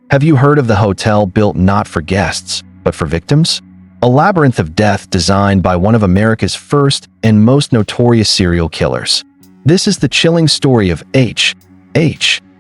Have you heard of the hotel built not for guests, but for victims? A labyrinth of death designed by one of America's first and most notorious serial killers. This is the chilling story of H.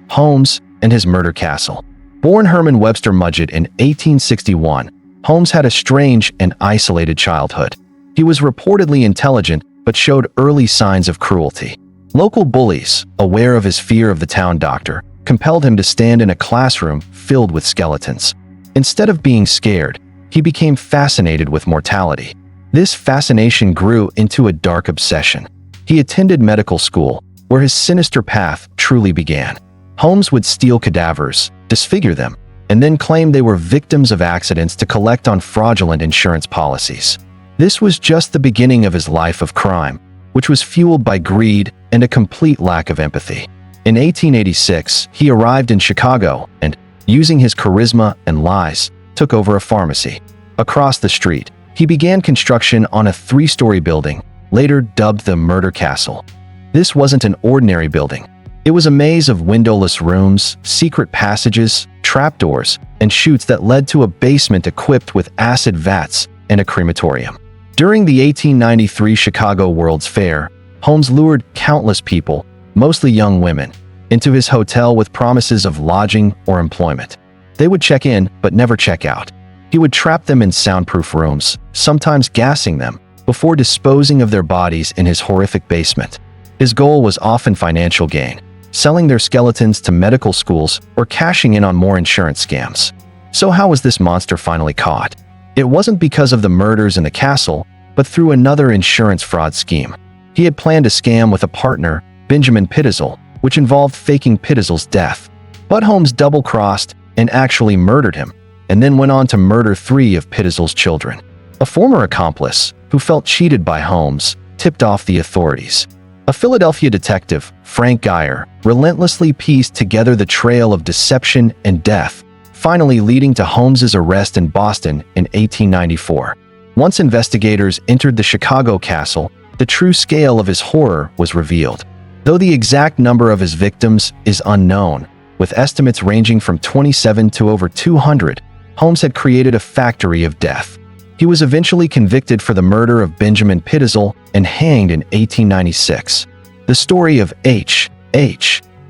Holmes and his murder castle. Born Herman Webster Mudgett in 1861, Holmes had a strange and isolated childhood. He was reportedly intelligent but showed early signs of cruelty. Local bullies, aware of his fear of the town doctor, compelled him to stand in a classroom filled with skeletons. Instead of being scared, he became fascinated with mortality. This fascination grew into a dark obsession. He attended medical school, where his sinister path truly began. Holmes would steal cadavers, disfigure them, and then claim they were victims of accidents to collect on fraudulent insurance policies. This was just the beginning of his life of crime, which was fueled by greed and a complete lack of empathy. In 1886, he arrived in Chicago and, using his charisma and lies, took over a pharmacy. Across the street, he began construction on a 3-story building, later dubbed the Murder Castle. This wasn't an ordinary building. It was a maze of windowless rooms, secret passages, trapdoors, and chutes that led to a basement equipped with acid vats and a crematorium. During the 1893 Chicago World's Fair, Holmes lured countless people, mostly young women, into his hotel with promises of lodging or employment. They would check in but never check out. He would trap them in soundproof rooms, sometimes gassing them, before disposing of their bodies in his horrific basement. His goal was often financial gain, selling their skeletons to medical schools or cashing in on more insurance scams. So how was this monster finally caught? It wasn't because of the murders in the castle, but through another insurance fraud scheme. He had planned a scam with a partner, Benjamin Pittizel, which involved faking Pittizel's death. But Holmes double-crossed and actually murdered him, and then went on to murder 3 of Pittizel's children. A former accomplice, who felt cheated by Holmes, tipped off the authorities. A Philadelphia detective, Frank Geyer, relentlessly pieced together the trail of deception and death, finally leading to Holmes's arrest in Boston in 1894. Once investigators entered the Chicago castle, the true scale of his horror was revealed. Though the exact number of his victims is unknown, with estimates ranging from 27 to over 200, Holmes had created a factory of death. He was eventually convicted for the murder of Benjamin Pittizel and hanged in 1896. The story of H.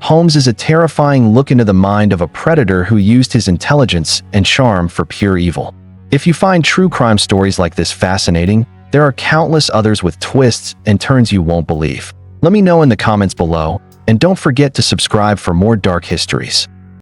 Holmes is a terrifying look into the mind of a predator who used his intelligence and charm for pure evil. If you find true crime stories like this fascinating, there are countless others with twists and turns you won't believe. Let me know in the comments below, and don't forget to subscribe for more dark histories.